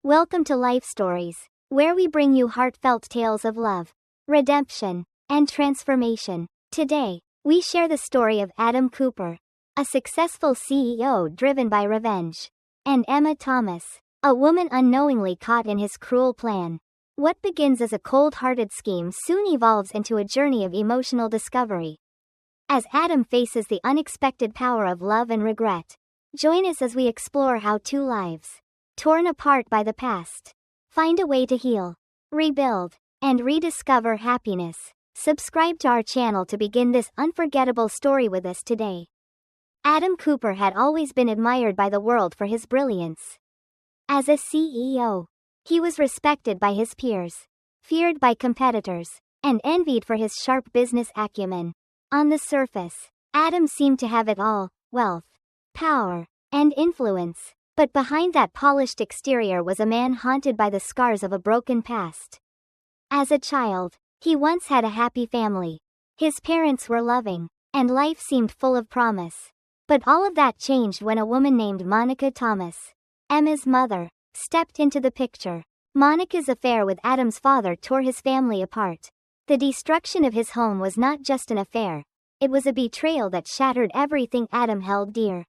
Welcome to Life Stories, where we bring you heartfelt tales of love, redemption, and transformation. Today, we share the story of Adam Cooper, a successful CEO driven by revenge, and Emma Thomas, a woman unknowingly caught in his cruel plan. What begins as a cold-hearted scheme soon evolves into a journey of emotional discovery. As Adam faces the unexpected power of love and regret, join us as we explore how two lives, torn apart by the past, find a way to heal, rebuild, and rediscover happiness. Subscribe to our channel to begin this unforgettable story with us today. Adam Cooper had always been admired by the world for his brilliance. As a CEO, he was respected by his peers, feared by competitors, and envied for his sharp business acumen. On the surface, Adam seemed to have it all: wealth, power, and influence. But behind that polished exterior was a man haunted by the scars of a broken past. As a child, he once had a happy family. His parents were loving, and life seemed full of promise. But all of that changed when a woman named Monica Thomas, Emma's mother, stepped into the picture. Monica's affair with Adam's father tore his family apart. The destruction of his home was not just an affair, it was a betrayal that shattered everything Adam held dear.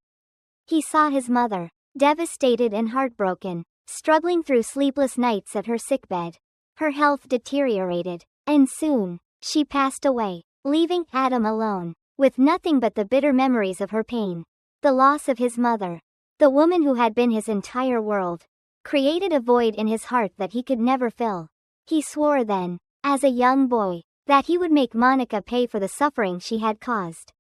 He saw his mother, devastated and heartbroken, struggling through sleepless nights at her sickbed. Her health deteriorated, and soon, she passed away, leaving Adam alone, with nothing but the bitter memories of her pain. The loss of his mother, the woman who had been his entire world, created a void in his heart that he could never fill. He swore then, as a young boy, that he would make Monica pay for the suffering she had caused.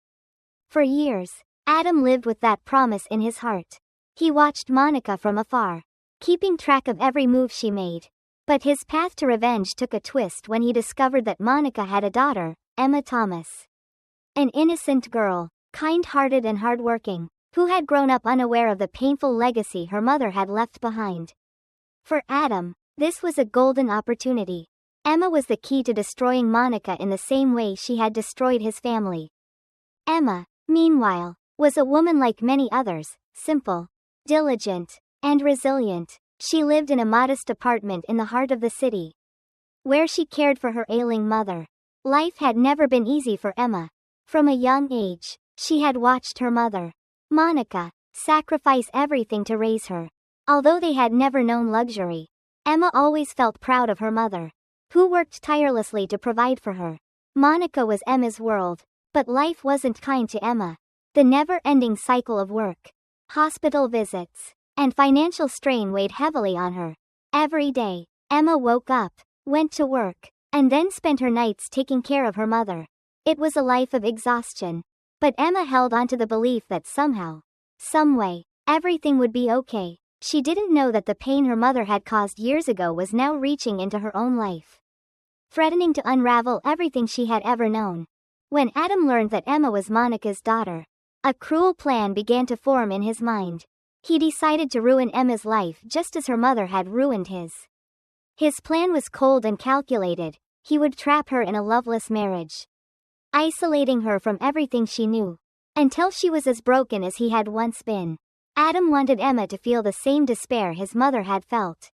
For years, Adam lived with that promise in his heart. He watched Monica from afar, keeping track of every move she made. But his path to revenge took a twist when he discovered that Monica had a daughter, Emma Thomas. An innocent girl, kind-hearted and hardworking, who had grown up unaware of the painful legacy her mother had left behind. For Adam, this was a golden opportunity. Emma was the key to destroying Monica in the same way she had destroyed his family. Emma, meanwhile, was a woman like many others, simple, diligent, and resilient. She lived in a modest apartment in the heart of the city, where she cared for her ailing mother. Life had never been easy for Emma. From a young age, she had watched her mother, Monica, sacrifice everything to raise her. Although they had never known luxury, Emma always felt proud of her mother, who worked tirelessly to provide for her. Monica was Emma's world, but life wasn't kind to Emma. The never-ending cycle of work, hospital visits, and financial strain weighed heavily on her. Every day, Emma woke up, went to work, and then spent her nights taking care of her mother. It was a life of exhaustion. But Emma held on to the belief that somehow, someway, everything would be okay. She didn't know that the pain her mother had caused years ago was now reaching into her own life, threatening to unravel everything she had ever known. When Adam learned that Emma was Monica's daughter, a cruel plan began to form in his mind. He decided to ruin Emma's life just as her mother had ruined his. His plan was cold and calculated. He would trap her in a loveless marriage, isolating her from everything she knew, until she was as broken as he had once been. Adam wanted Emma to feel the same despair his mother had felt,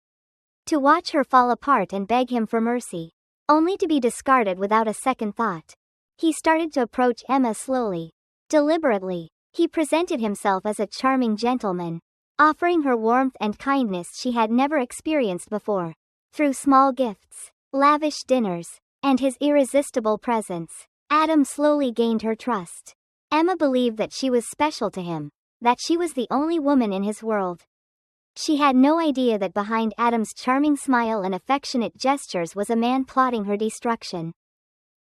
to watch her fall apart and beg him for mercy, only to be discarded without a second thought. He started to approach Emma slowly, deliberately. He presented himself as a charming gentleman, offering her warmth and kindness she had never experienced before. Through small gifts, lavish dinners, and his irresistible presence, Adam slowly gained her trust. Emma believed that she was special to him, that she was the only woman in his world. She had no idea that behind Adam's charming smile and affectionate gestures was a man plotting her destruction.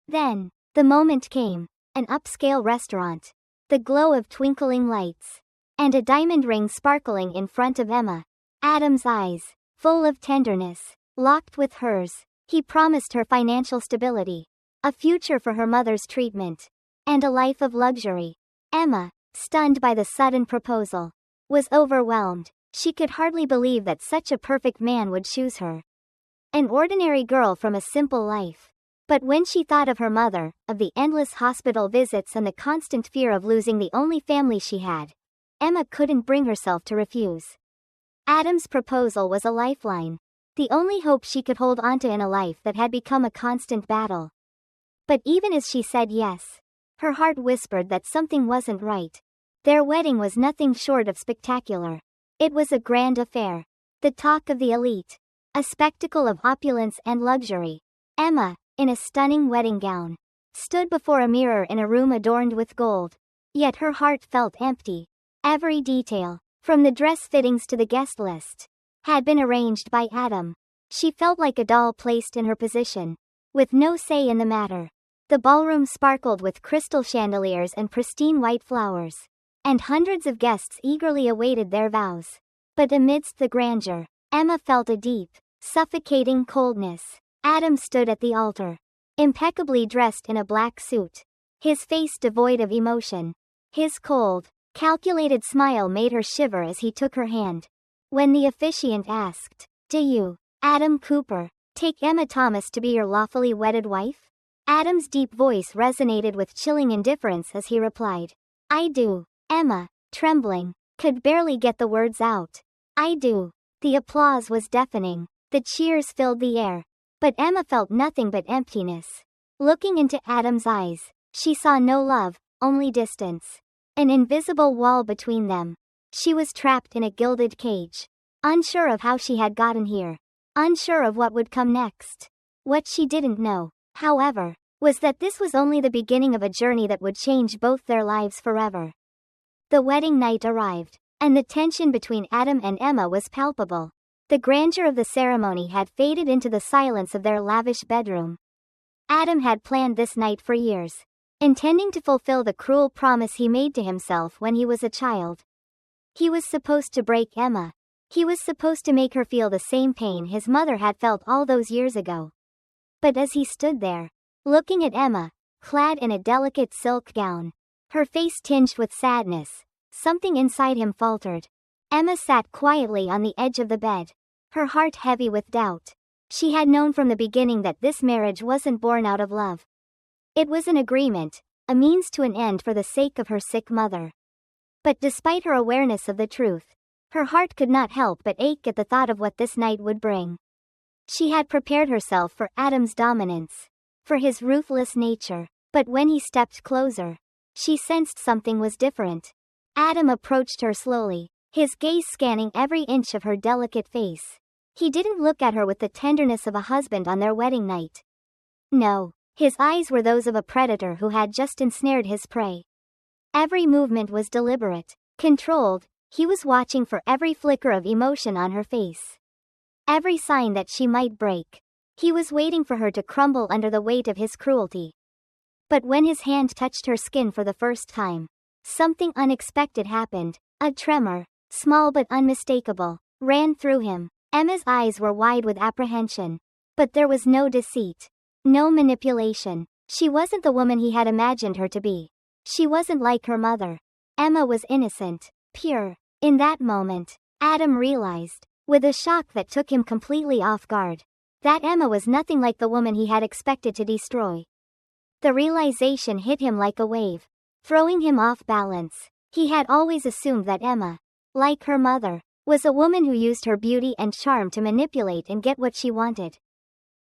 Then, the moment came: an upscale restaurant, the glow of twinkling lights, and a diamond ring sparkling in front of Emma. Adam's eyes, full of tenderness, locked with hers. He promised her financial stability, a future for her mother's treatment, and a life of luxury. Emma, stunned by the sudden proposal, was overwhelmed. She could hardly believe that such a perfect man would choose her, an ordinary girl from a simple life. But when she thought of her mother, of the endless hospital visits and the constant fear of losing the only family she had, Emma couldn't bring herself to refuse. Adam's proposal was a lifeline. The only hope she could hold onto in a life that had become a constant battle. But even as she said yes, her heart whispered that something wasn't right. Their wedding was nothing short of spectacular. It was a grand affair. The talk of the elite. A spectacle of opulence and luxury. Emma, in a stunning wedding gown, stood before a mirror in a room adorned with gold. Yet her heart felt empty. Every detail, from the dress fittings to the guest list, had been arranged by Adam. She felt like a doll placed in her position, with no say in the matter. The ballroom sparkled with crystal chandeliers and pristine white flowers, and hundreds of guests eagerly awaited their vows. But amidst the grandeur, Emma felt a deep, suffocating coldness. Adam stood at the altar, impeccably dressed in a black suit, his face devoid of emotion. His cold, calculated smile made her shiver as he took her hand. When the officiant asked, "Do you, Adam Cooper, take Emma Thomas to be your lawfully wedded wife?" Adam's deep voice resonated with chilling indifference as he replied, "I do." Emma, trembling, could barely get the words out. "I do." The applause was deafening. The cheers filled the air. But Emma felt nothing but emptiness. Looking into Adam's eyes, she saw no love, only distance. An invisible wall between them. She was trapped in a gilded cage. Unsure of how she had gotten here. Unsure of what would come next. What she didn't know, however, was that this was only the beginning of a journey that would change both their lives forever. The wedding night arrived, and the tension between Adam and Emma was palpable. The grandeur of the ceremony had faded into the silence of their lavish bedroom. Adam had planned this night for years, intending to fulfill the cruel promise he made to himself when he was a child. He was supposed to break Emma. He was supposed to make her feel the same pain his mother had felt all those years ago. But as he stood there, looking at Emma, clad in a delicate silk gown, her face tinged with sadness, something inside him faltered. Emma sat quietly on the edge of the bed, her heart heavy with doubt. She had known from the beginning that this marriage wasn't born out of love. It was an agreement, a means to an end for the sake of her sick mother. But despite her awareness of the truth, her heart could not help but ache at the thought of what this night would bring. She had prepared herself for Adam's dominance, for his ruthless nature, but when he stepped closer, she sensed something was different. Adam approached her slowly, his gaze scanning every inch of her delicate face. He didn't look at her with the tenderness of a husband on their wedding night. No, his eyes were those of a predator who had just ensnared his prey. Every movement was deliberate, controlled. He was watching for every flicker of emotion on her face. Every sign that she might break. He was waiting for her to crumble under the weight of his cruelty. But when his hand touched her skin for the first time, something unexpected happened. A tremor, small but unmistakable, ran through him. Emma's eyes were wide with apprehension. But there was no deceit. No manipulation. She wasn't the woman he had imagined her to be. She wasn't like her mother. Emma was innocent, pure. In that moment, Adam realized, with a shock that took him completely off guard, that Emma was nothing like the woman he had expected to destroy. The realization hit him like a wave, throwing him off balance. He had always assumed that Emma, like her mother, was a woman who used her beauty and charm to manipulate and get what she wanted.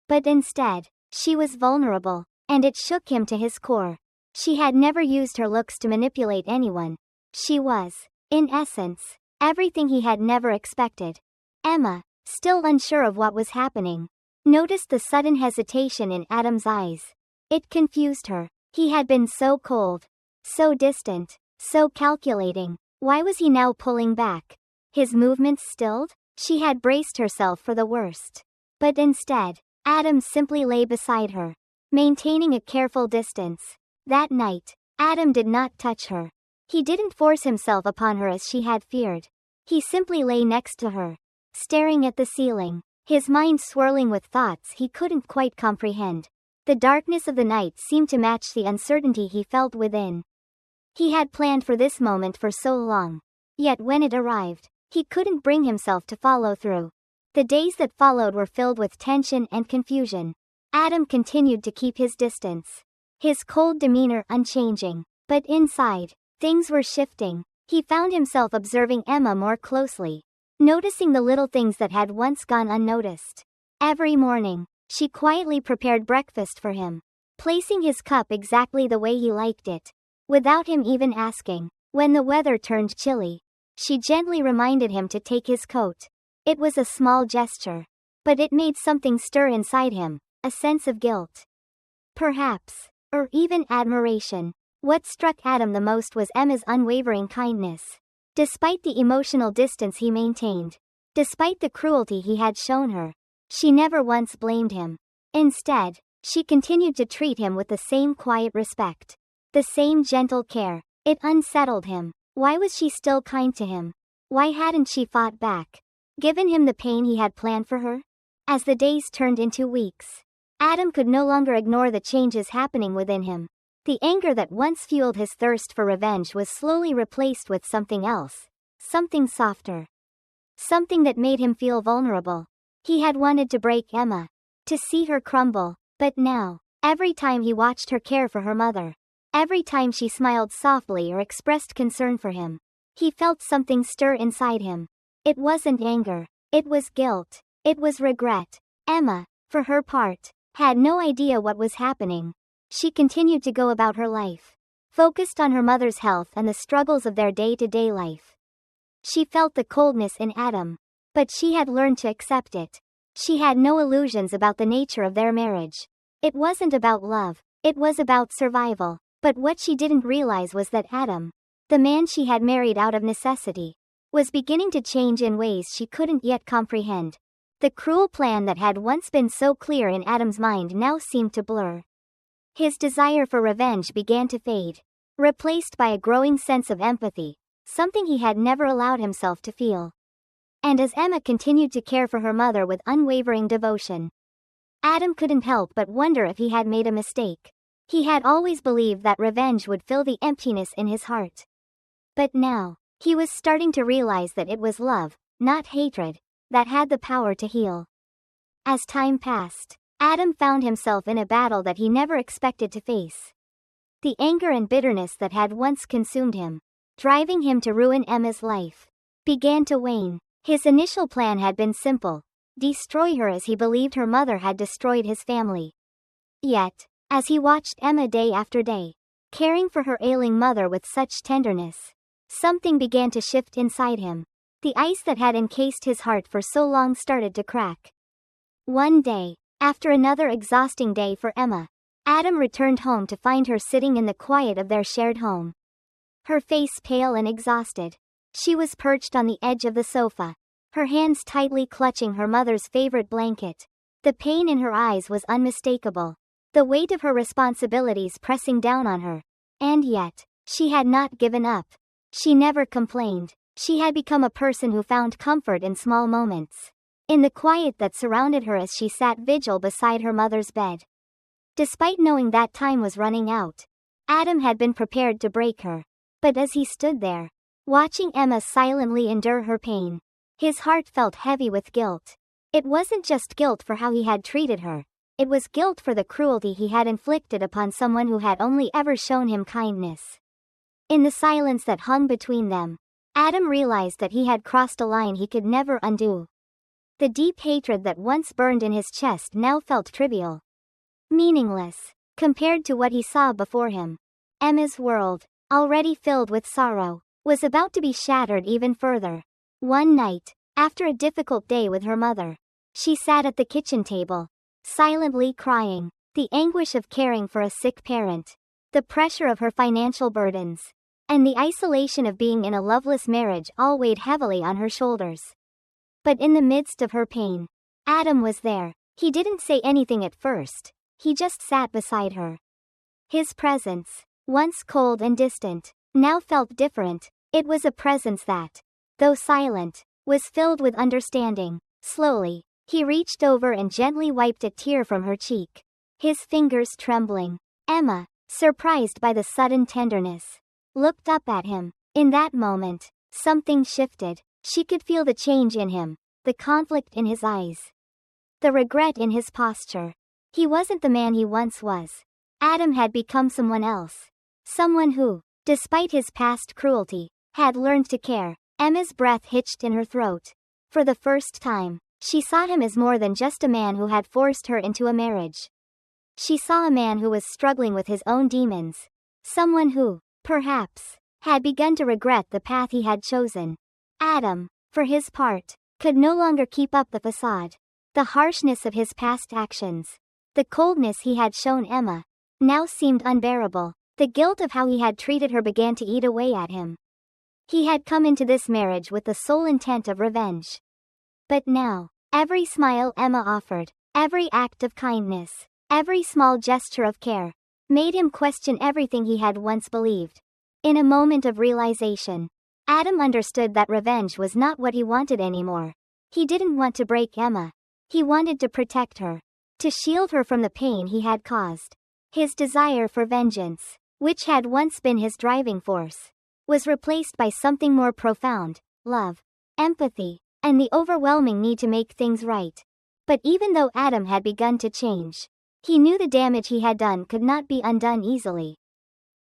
But instead, she was vulnerable, and it shook him to his core. She had never used her looks to manipulate anyone. She was, in essence, everything he had never expected. Emma, still unsure of what was happening, noticed the sudden hesitation in Adam's eyes. It confused her. He had been so cold, so distant, so calculating. Why was he now pulling back? His movements stilled? She had braced herself for the worst. But instead, Adam simply lay beside her, maintaining a careful distance. That night, Adam did not touch her. He didn't force himself upon her as she had feared. He simply lay next to her, staring at the ceiling, his mind swirling with thoughts he couldn't quite comprehend. The darkness of the night seemed to match the uncertainty he felt within. He had planned for this moment for so long. Yet when it arrived, he couldn't bring himself to follow through. The days that followed were filled with tension and confusion. Adam continued to keep his distance, his cold demeanor unchanging. But inside, things were shifting. He found himself observing Emma more closely, noticing the little things that had once gone unnoticed. Every morning, she quietly prepared breakfast for him, placing his cup exactly the way he liked it, without him even asking. When the weather turned chilly, she gently reminded him to take his coat. It was a small gesture, but it made something stir inside him, a sense of guilt. Perhaps, or even admiration. What struck Adam the most was Emma's unwavering kindness. Despite the emotional distance he maintained, despite the cruelty he had shown her, she never once blamed him. Instead, she continued to treat him with the same quiet respect, the same gentle care. It unsettled him. Why was she still kind to him? Why hadn't she fought back, given him the pain he had planned for her? As the days turned into weeks, Adam could no longer ignore the changes happening within him. The anger that once fueled his thirst for revenge was slowly replaced with something else, something softer, something that made him feel vulnerable. He had wanted to break Emma, to see her crumble, but now, every time he watched her care for her mother, every time she smiled softly or expressed concern for him, he felt something stir inside him. It wasn't anger, it was guilt, it was regret. Emma, for her part, had no idea what was happening. She continued to go about her life, focused on her mother's health and the struggles of their day-to-day life. She felt the coldness in Adam, but she had learned to accept it. She had no illusions about the nature of their marriage. It wasn't about love, it was about survival. But what she didn't realize was that Adam, the man she had married out of necessity, was beginning to change in ways she couldn't yet comprehend. The cruel plan that had once been so clear in Adam's mind now seemed to blur. His desire for revenge began to fade, replaced by a growing sense of empathy, something he had never allowed himself to feel. And as Emma continued to care for her mother with unwavering devotion, Adam couldn't help but wonder if he had made a mistake. He had always believed that revenge would fill the emptiness in his heart. But now, he was starting to realize that it was love, not hatred, that had the power to heal. As time passed, Adam found himself in a battle that he never expected to face. The anger and bitterness that had once consumed him, driving him to ruin Emma's life, began to wane. His initial plan had been simple: destroy her as he believed her mother had destroyed his family. Yet, as he watched Emma day after day, caring for her ailing mother with such tenderness, something began to shift inside him. The ice that had encased his heart for so long started to crack. One day, after another exhausting day for Emma, Adam returned home to find her sitting in the quiet of their shared home. Her face pale and exhausted, she was perched on the edge of the sofa, her hands tightly clutching her mother's favorite blanket. The pain in her eyes was unmistakable, the weight of her responsibilities pressing down on her. And yet, she had not given up. She never complained. She had become a person who found comfort in small moments, in the quiet that surrounded her as she sat vigil beside her mother's bed. Despite knowing that time was running out, Adam had been prepared to break her. But as he stood there, watching Emma silently endure her pain, his heart felt heavy with guilt. It wasn't just guilt for how he had treated her, it was guilt for the cruelty he had inflicted upon someone who had only ever shown him kindness. In the silence that hung between them, Adam realized that he had crossed a line he could never undo. The deep hatred that once burned in his chest now felt trivial, meaningless, compared to what he saw before him. Emma's world, already filled with sorrow, was about to be shattered even further. One night, after a difficult day with her mother, she sat at the kitchen table, silently crying. The anguish of caring for a sick parent, the pressure of her financial burdens, and the isolation of being in a loveless marriage all weighed heavily on her shoulders. But in the midst of her pain, Adam was there. He didn't say anything at first, he just sat beside her. His presence, once cold and distant, now felt different. It was a presence that, though silent, was filled with understanding. Slowly, he reached over and gently wiped a tear from her cheek, his fingers trembling. Emma, surprised by the sudden tenderness, looked up at him. In that moment, something shifted. She could feel the change in him, the conflict in his eyes, the regret in his posture. He wasn't the man he once was. Adam had become someone else. Someone who, despite his past cruelty, had learned to care. Emma's breath hitched in her throat. For the first time, she saw him as more than just a man who had forced her into a marriage. She saw a man who was struggling with his own demons. Someone who, perhaps, had begun to regret the path he had chosen. Adam, for his part, could no longer keep up the facade. The harshness of his past actions, the coldness he had shown Emma, now seemed unbearable. The guilt of how he had treated her began to eat away at him. He had come into this marriage with the sole intent of revenge. But now, every smile Emma offered, every act of kindness, every small gesture of care, made him question everything he had once believed. In a moment of realization, Adam understood that revenge was not what he wanted anymore. He didn't want to break Emma. He wanted to protect her, to shield her from the pain he had caused. His desire for vengeance, which had once been his driving force, was replaced by something more profound: love, empathy, and the overwhelming need to make things right. But even though Adam had begun to change, he knew the damage he had done could not be undone easily.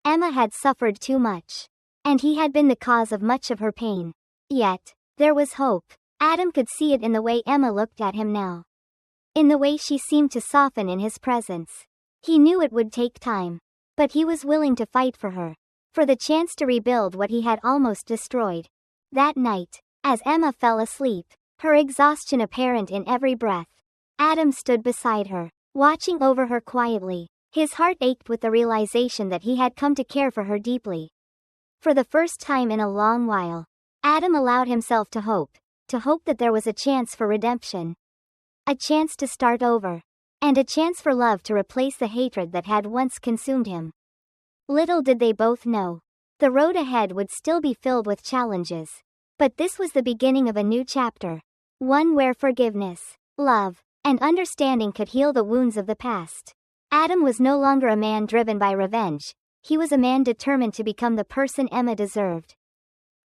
Emma had suffered too much, and he had been the cause of much of her pain. Yet, there was hope. Adam could see it in the way Emma looked at him now, in the way she seemed to soften in his presence. He knew it would take time, but he was willing to fight for her, for the chance to rebuild what he had almost destroyed. That night, as Emma fell asleep, her exhaustion apparent in every breath, Adam stood beside her, watching over her quietly. His heart ached with the realization that he had come to care for her deeply. For the first time in a long while, Adam allowed himself to hope that there was a chance for redemption. A chance to start over. And a chance for love to replace the hatred that had once consumed him. Little did they both know, the road ahead would still be filled with challenges. But this was the beginning of a new chapter. One where forgiveness, love, and understanding could heal the wounds of the past. Adam was no longer a man driven by revenge. He was a man determined to become the person Emma deserved.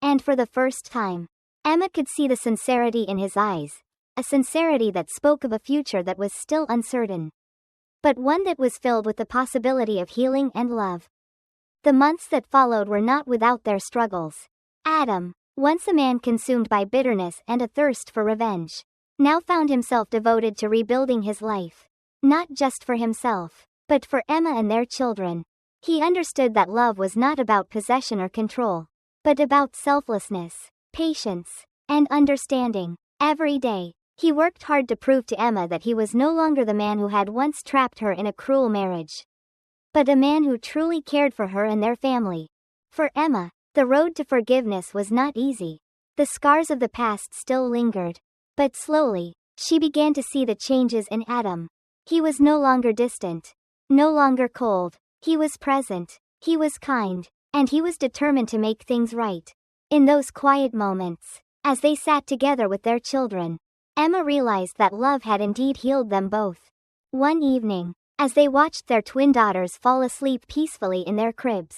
And for the first time, Emma could see the sincerity in his eyes, a sincerity that spoke of a future that was still uncertain, but one that was filled with the possibility of healing and love. The months that followed were not without their struggles. Adam, once a man consumed by bitterness and a thirst for revenge, now found himself devoted to rebuilding his life, not just for himself, but for Emma and their children. He understood that love was not about possession or control, but about selflessness, patience, and understanding. Every day, he worked hard to prove to Emma that he was no longer the man who had once trapped her in a cruel marriage, but a man who truly cared for her and their family. For Emma, the road to forgiveness was not easy. The scars of the past still lingered, but slowly, she began to see the changes in Adam. He was no longer distant, no longer cold. He was present, he was kind, and he was determined to make things right. In those quiet moments, as they sat together with their children, Emma realized that love had indeed healed them both. One evening, as they watched their twin daughters fall asleep peacefully in their cribs,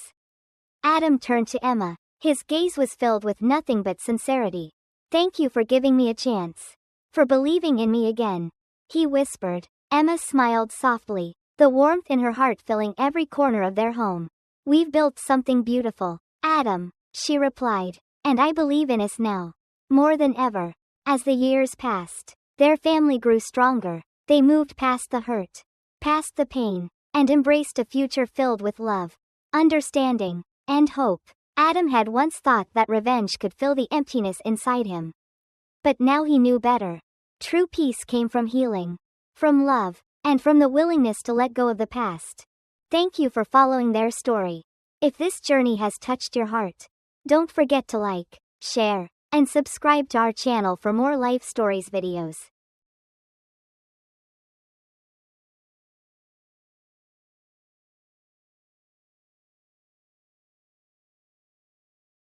Adam turned to Emma. His gaze was filled with nothing but sincerity. "Thank you for giving me a chance. For believing in me again," he whispered. Emma smiled softly, the warmth in her heart filling every corner of their home. "We've built something beautiful, Adam," she replied, "and I believe in us now, more than ever." As the years passed, their family grew stronger. They moved past the hurt, past the pain, and embraced a future filled with love, understanding, and hope. Adam had once thought that revenge could fill the emptiness inside him. But now he knew better. True peace came from healing, from love, and from the willingness to let go of the past. Thank you for following their story. If this journey has touched your heart, don't forget to like, share, and subscribe to our channel for more life stories videos.